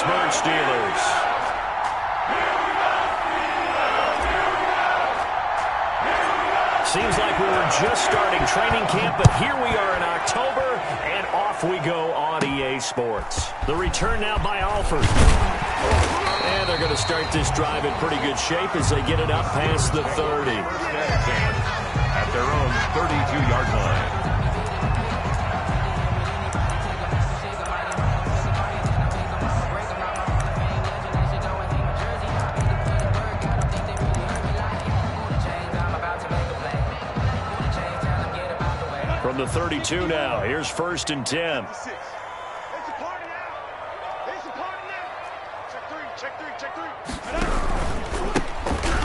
Pittsburgh Steelers. Seems like we were just starting training camp, but here we are in October, and off we go on EA Sports. The return now by Alford. And they're going to start this drive in pretty good shape as they get it up past the 30. At their own 32-yard line. From the 32 now, here's 1st and 10.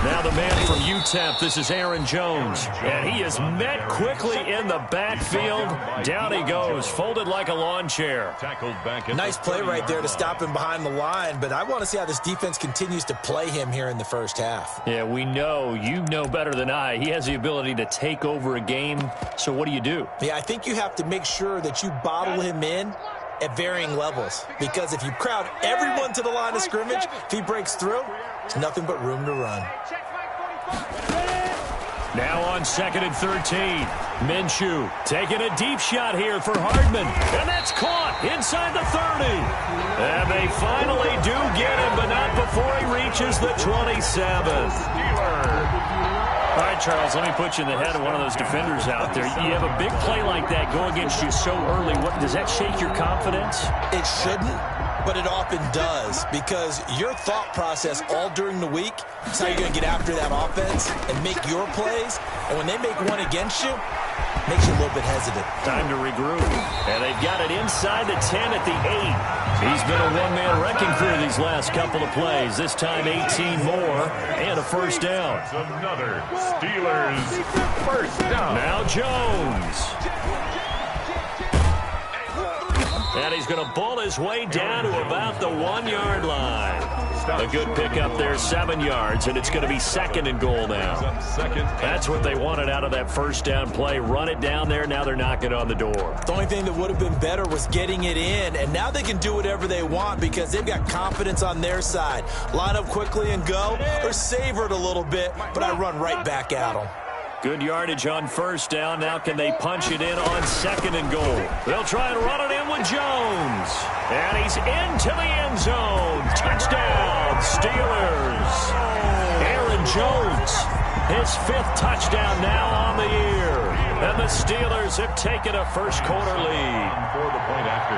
Now the man from UTEP, this is Aaron Jones. And he is met quickly in the backfield. Down he goes, folded like a lawn chair. Nice play right there to stop him behind the line, but I want to see how this defense continues to play him here in the first half. Yeah, we know, you know better than I, he has the ability to take over a game. So what do? Yeah, I think you have to make sure that you bottle him in at varying levels, because if you crowd everyone to the line of scrimmage, if he breaks through, there's nothing but room to run. Now on 2nd and 13. Minshew taking a deep shot here for Hardman. And that's caught inside the 30. And they finally do get him, but not before he reaches the 27. All right, Charles, let me put you in the head of one of those defenders out there. You have a big play like that go against you so early. What, does that shake your confidence? It shouldn't, but it often does, because your thought process all during the week is how you're going to get after that offense and make your plays. And when they make one against you, it makes you a little bit hesitant. Time to regroup. And they've got it inside the 10 at the 8. He's been a one-man wrecking crew these last couple of plays. This time 18 more and a first down. Another Steelers first down. Now Jones. And he's going to ball his way down to about the 1-yard line. A good pickup there, 7 yards, and it's going to be 2nd and goal now. That's what they wanted out of that first down play. Run it down there. Now they're knocking on the door. The only thing that would have been better was getting it in, and now they can do whatever they want because they've got confidence on their side. Line up quickly and go, or savor it a little bit, but I run right back at them. Good yardage on first down. Now can they punch it in on 2nd and goal? They'll try and run it in with Jones. And he's into the end zone. Touchdown, Steelers. Aaron Jones, his 5th touchdown now on the year. And the Steelers have taken a first quarter lead. For the point after.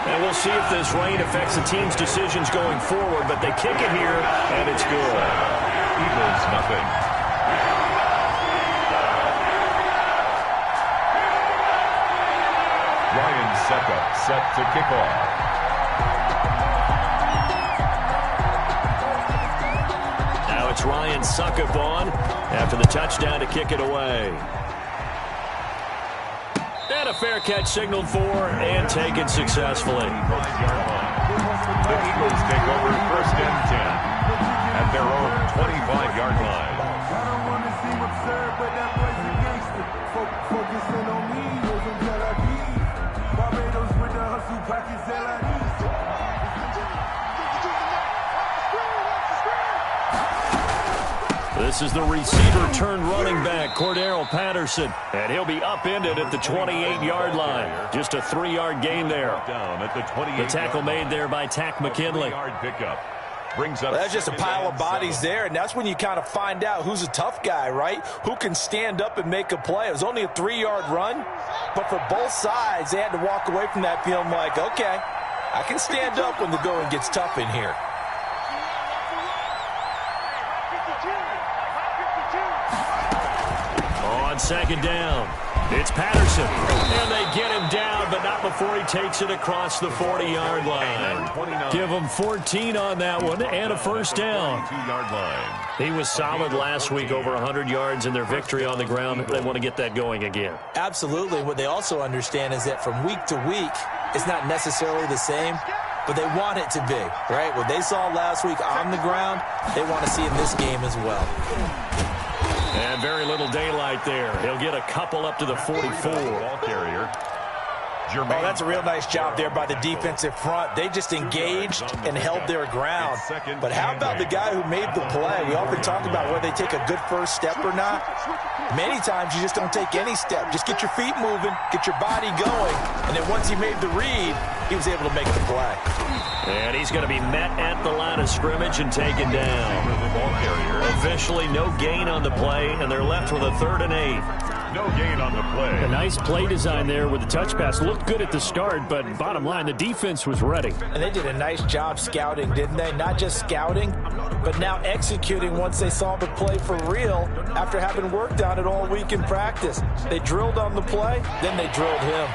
And we'll see if this rain affects the team's decisions going forward, but they kick it here, and it's good. Eagles, nothing. Ryan Suckup set to kick off. Now it's Ryan Suckup on after the touchdown to kick it away. And a fair catch signaled for and taken successfully. The Eagles take over 1st and 10 at their own 25-yard line. I don't want to seem absurd, but that boy's a gangster. Focusing on me, wasn't that I need. Barbados with the hustle pockets that I need. This is the receiver turned running back, Cordero Patterson. And he'll be upended at the 28-yard line. Just a 3-yard gain there. Down at the 28. The tackle made there by Tack McKinley. Pickup. Brings up that's just a pile of bodies there, and that's when you kind of find out who's a tough guy, right? Who can stand up and make a play. It was only a 3-yard run, but for both sides, they had to walk away from that feeling like, okay, I can stand up when the going gets tough in here. On 2nd down, it's Patterson. And they get him down, but not before he takes it across the 40-yard line. Give him 14 on that one and a first down. He was solid last week, over 100 yards in their victory on the ground. They want to get that going again. Absolutely. What they also understand is that from week to week, it's not necessarily the same, but they want it to be, right? What they saw last week on the ground, they want to see in this game as well. And very little daylight there. He'll get a couple up to the 44. Ball carrier. Oh, that's a real nice job there by the defensive front. They just engaged and held their ground. But how about the guy who made the play? We often talk about whether they take a good first step or not. Many times you just don't take any step. Just get your feet moving, get your body going, and then once he made the read, he was able to make the play. And he's going to be met at the line of scrimmage and taken down. Officially no gain on the play, and they're left with a 3rd and 8. No gain on the play. A nice play design there with the touch pass. Looked good at the start, but bottom line, the defense was ready. And they did a nice job scouting, didn't they? Not just scouting, but now executing once they saw the play for real after having worked on it all week in practice. They drilled on the play, then they drilled him.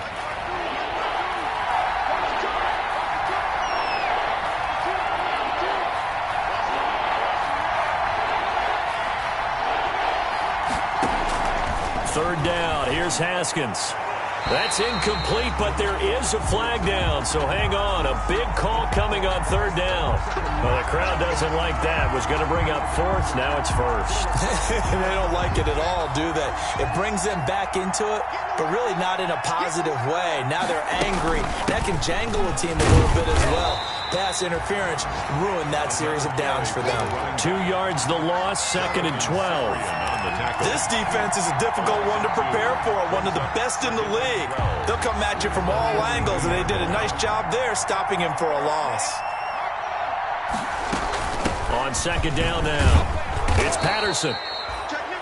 Third down. Here's Haskins. That's incomplete, but there is a flag down, so hang on. A big call coming on 3rd down. Well, the crowd doesn't like that. Was going to bring up 4th. Now it's 1st. They don't like it at all, do they? It brings them back into it, but really not in a positive way. Now they're angry. That can jangle a team a little bit as well. Pass interference ruined that series of downs for them. 2 yards the loss, 2nd and 12. This defense is a difficult one to prepare for, one of the best in the league. They'll come at you from all angles, and they did a nice job there stopping him for a loss. On 2nd down now, it's Patterson.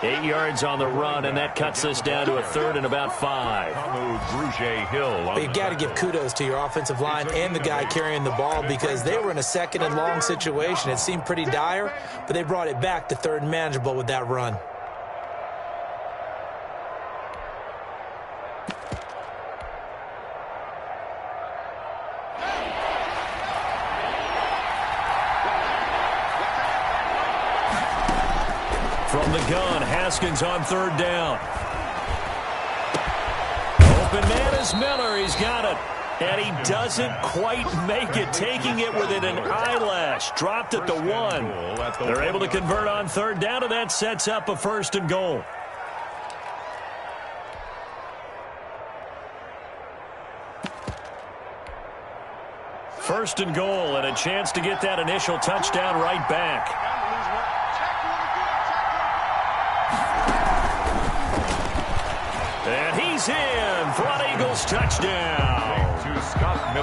8 yards on the run, and that cuts us down to a 3rd and about 5. You've got to give kudos to your offensive line and the guy carrying the ball because they were in a 2nd and long situation. It seemed pretty dire, but they brought it back to 3rd and manageable with that run. From the gun, Haskins on 3rd down. Open man is Miller. He's got it. And he doesn't quite make it, taking it within an eyelash. Dropped at the 1. They're able to convert on 3rd down, and that sets up a 1st and goal. First and goal, and a chance to get that initial touchdown right back. And he's in for an Eagles touchdown.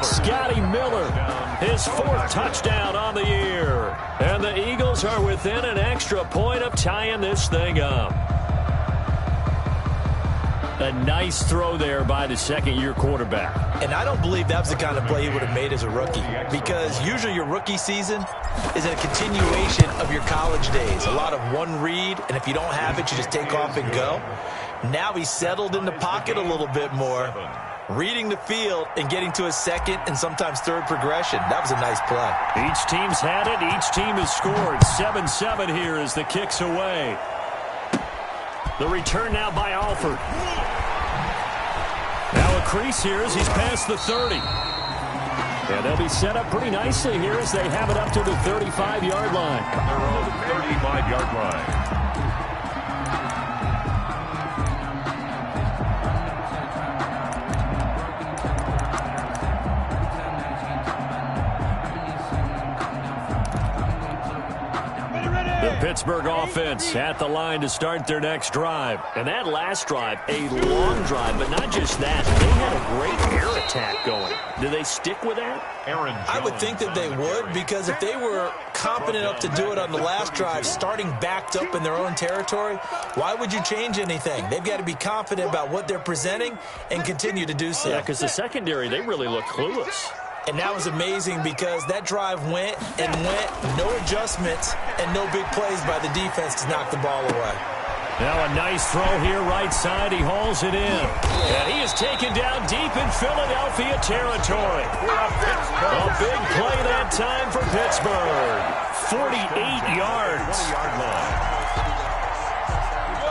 Scotty Miller, his 4th touchdown on the year. And the Eagles are within an extra point of tying this thing up. A nice throw there by the 2nd-year quarterback. And I don't believe that was the kind of play he would have made as a rookie, because usually your rookie season is a continuation of your college days. A lot of one read, and if you don't have it, you just take off and go. Now he's settled in the pocket a little bit more, reading the field and getting to his 2nd and sometimes 3rd progression. That was a nice play. Each team's had it. Each team has scored. 7-7 here as the kick's away. The return now by Alford. Now a crease here as he's past the 30. And they'll be set up pretty nicely here as they have it up to the 35-yard line. Their own 35-yard line. Pittsburgh offense at the line to start their next drive. And that last drive, a long drive, but not just that. They had a great air attack going. Do they stick with that? I would think that they would, because if they were competent enough to do it on the last drive, starting backed up in their own territory, why would you change anything? They've got to be confident about what they're presenting and continue to do so. Yeah, because the secondary, they really look clueless. And that was amazing because that drive went and went, no adjustments and no big plays by the defense to knock the ball away. Now a nice throw here right side. He hauls it in. And he is taken down deep in Philadelphia territory. A big play that time for Pittsburgh. 48 yards.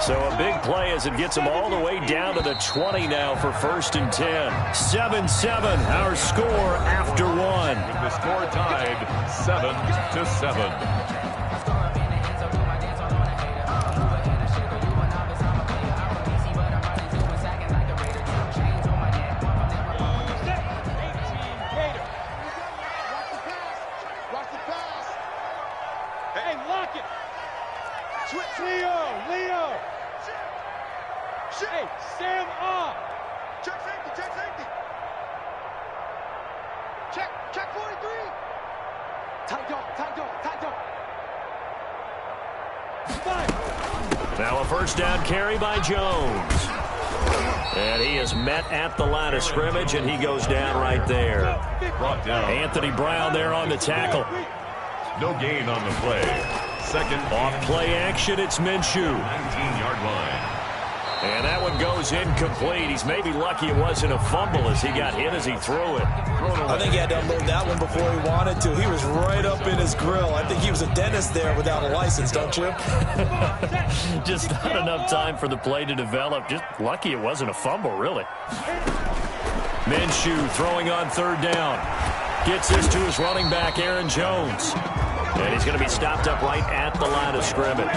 So a big play as it gets them all the way down to the 20 now for 1st and 10. 7-7, our score after 1. With the score tied 7-7. Hey, stand up. Check safety, check safety. Check 43. Tight dog, tight dog, tight dog. Now a first down carry by Jones. And he is met at the line of scrimmage, and he goes down right there. Brought down. Anthony Brown there on the tackle. No gain on the play. Second. Off play action, it's Minshew. 19-yard line. And that one goes incomplete. He's maybe lucky it wasn't a fumble as he got hit as he threw it. I think he had to unload that one before he wanted to. He was right up in his grill. I think he was a dentist there without a license, don't you? Just not enough time for the play to develop. Just lucky it wasn't a fumble, really. Minshew throwing on third down. Gets this to his running back, Aaron Jones. And he's going to be stopped up right at the line of scrimmage.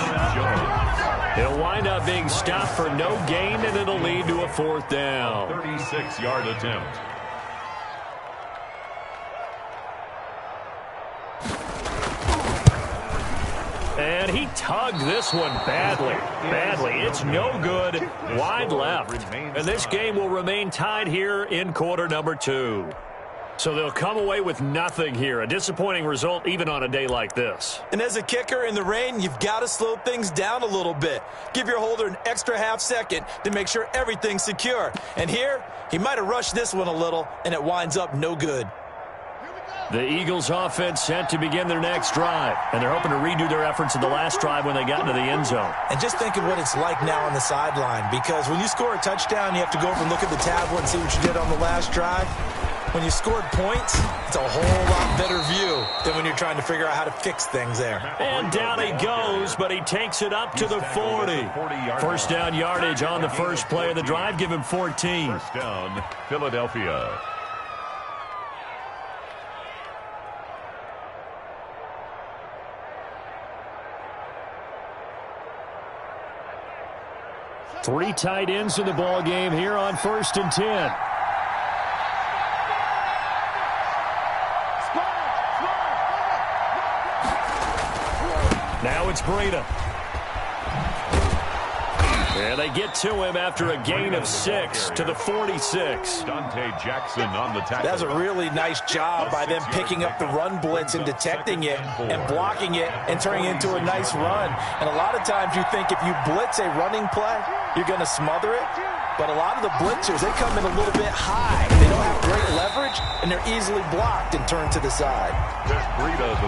He'll wind up being stopped for no gain, and it'll lead to a fourth down. 36-yard attempt. And he tugged this one badly. It's no good. Wide left. And this game will remain tied here in quarter number 2. So they'll come away with nothing here. A disappointing result even on a day like this. And as a kicker in the rain, you've got to slow things down a little bit. Give your holder an extra half second to make sure everything's secure. And here, he might have rushed this one a little, and it winds up no good. The Eagles offense set to begin their next drive, and they're hoping to redo their efforts in the last drive when they got into the end zone. And just think of what it's like now on the sideline, because when you score a touchdown, you have to go over and look at the tablet and see what you did on the last drive. When you scored points, it's a whole lot better view than when you're trying to figure out how to fix things there. And down he goes, but he takes it up to the 40. First down yardage on the first play of the drive. Give him 14. First down, Philadelphia. Three tight ends in the ball game here on 1st and 10. Now it's Breida. And they get to him after a gain of 6 to the 46. Dante Jackson on the tackle. That's a really nice job by them picking up the run blitz and detecting it and blocking it and turning it into a nice run. And a lot of times you think if you blitz a running play, you're going to smother it. But a lot of the blitzers, they come in a little bit high. They don't have great leverage, and they're easily blocked and turned to the side.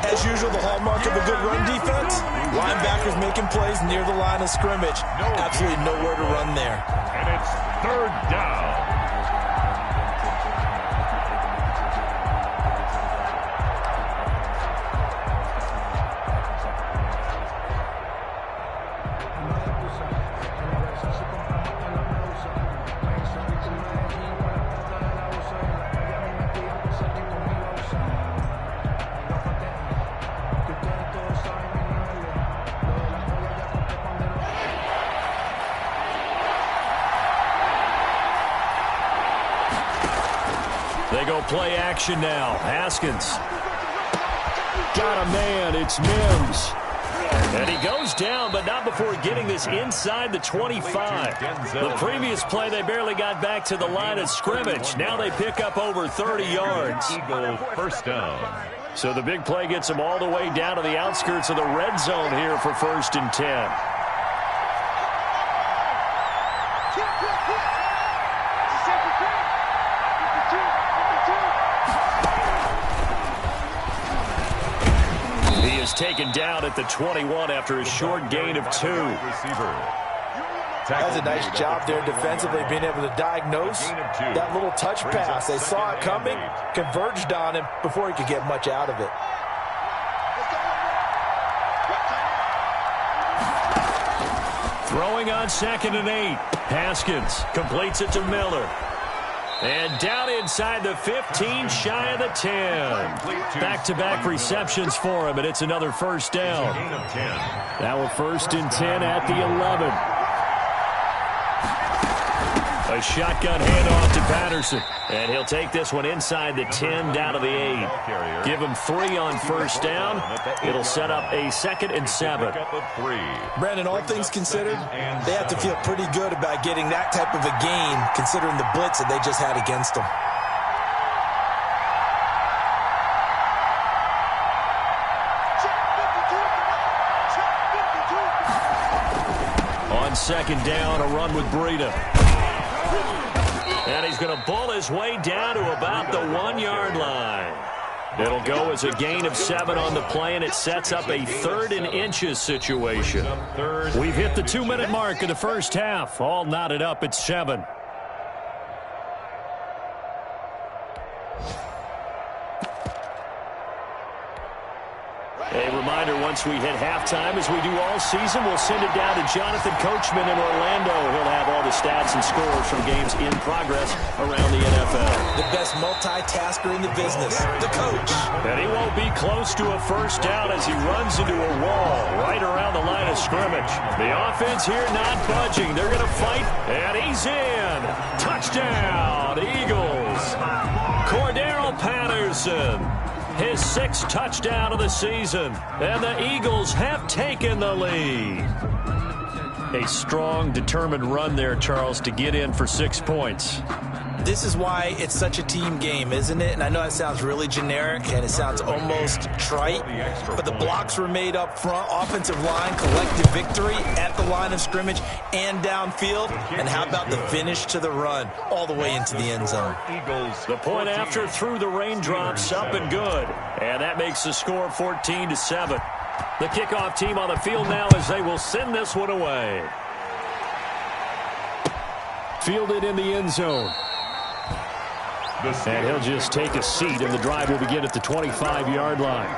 As usual, the hallmark of a good run defense, linebackers making plays near the line of scrimmage. Absolutely nowhere to run there. And it's third down. They go play action now. Haskins. Got a man. It's Mims. And he goes down, but not before getting this inside the 25. The previous play, they barely got back to the line of scrimmage. Now they pick up over 30 yards. Eagle first down. So the big play gets them all the way down to the outskirts of the red zone here for 1st and 10. Taken down at the 21 after a short gain of 2. That's a nice job there defensively, being able to diagnose that little touch pass. They saw it coming, converged on him before he could get much out of it. Throwing on 2nd and 8. Haskins completes it to Miller. And down inside the 15, shy of the 10. Back-to-back receptions for him, and it's another first down. Now a 1st and 10 at the 11. A shotgun handoff to Patterson. And he'll take this one inside the 10 down to the 8. Give him 3 on first down. It'll set up a 2nd and 7. Brandon, all things considered, they have to feel pretty good about getting that type of a gain considering the blitz that they just had against them. On 2nd down, a run with Breida. And he's going to bull his way down to about the 1-yard line. It'll go as a gain of 7 on the play, and it sets up a 3rd and inches situation. We've hit the 2-minute mark of the first half. All knotted up at 7. A reminder, once we hit halftime, as we do all season, we'll send it down to Jonathan Coachman in Orlando. He'll have all the stats and scores from games in progress around the NFL. The best multitasker in the business, the coach. And he won't be close to a first down as he runs into a wall right around the line of scrimmage. The offense here not budging. They're going to fight, and he's in. Touchdown, Eagles. Cordero Patterson. His 6th touchdown of the season. And the Eagles have taken the lead. A strong, determined run there, Charles, to get in for 6 points. This is why it's such a team game, isn't it? And I know it sounds really generic and it sounds almost trite, but the blocks were made up front, offensive line, collective victory at the line of scrimmage and downfield. And how about the finish to the run all the way into the end zone? The point after through the raindrops, up and good. And that makes the score 14-7. The kickoff team on the field now as they will send this one away. Fielded in the end zone. And he'll just take a seat, and the drive will begin at the 25-yard line.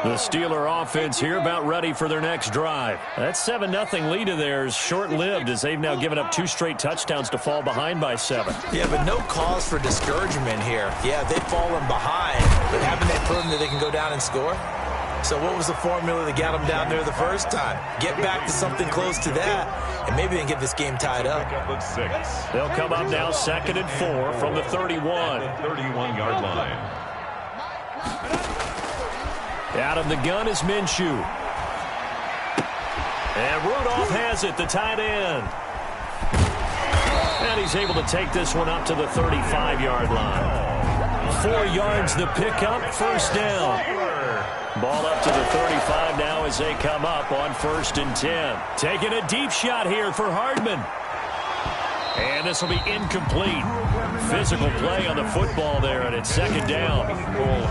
The Steeler offense here about ready for their next drive. That 7-0 lead of theirs short-lived as they've now given up 2 straight touchdowns to fall behind by 7. Yeah, but no cause for discouragement here. Yeah, they've fallen behind, but haven't they proven that they can go down and score? So what was the formula that got them down there the first time? Get back to something close to that, and maybe they can get this game tied up. They'll come up now 2nd and 4 from the 31. 31-yard line. Out of the gun is Minshew. And Rudolph has it, the tight end. And he's able to take this one up to the 35-yard line. 4 yards the pickup, first down. Ball up to the 35 now as they come up on 1st and 10. Taking a deep shot here for Hardman. And this will be incomplete. Physical play on the football there, and it's 2nd down.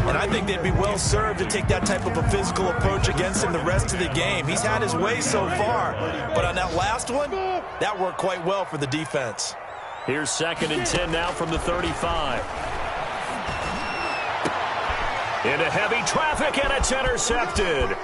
And I think they'd be well served to take that type of a physical approach against him the rest of the game. He's had his way so far, but on that last one, that worked quite well for the defense. Here's 2nd and 10 now from the 35. Into heavy traffic, and it's intercepted.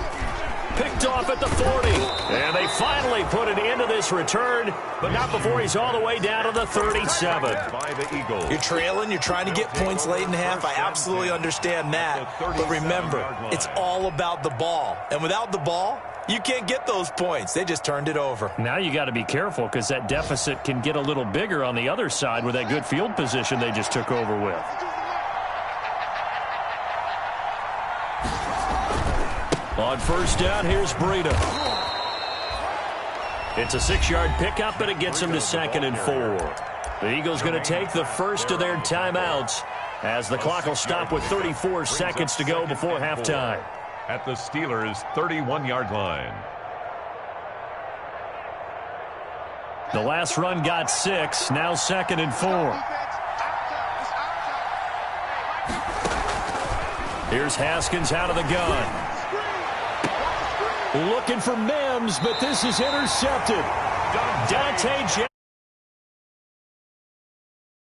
Picked off at the 40. And they finally put an end to this return, but not before he's all the way down to the 37. By the Eagles. You're trailing, you're trying to get points late in half. I absolutely understand that. But remember, it's all about the ball. And without the ball, you can't get those points. They just turned it over. Now you got to be careful because that deficit can get a little bigger on the other side with that good field position they just took over with. On 1st down, here's Breida. It's a 6-yard pickup, but it gets him to 2nd and 4. The Eagles going to take the first of their timeouts as the clock will stop with 34 seconds to go before halftime. At the Steelers' 31-yard line. The last run got 6, now 2nd and 4. Here's Haskins out of the gun. Looking for Mims, but this is intercepted. Dante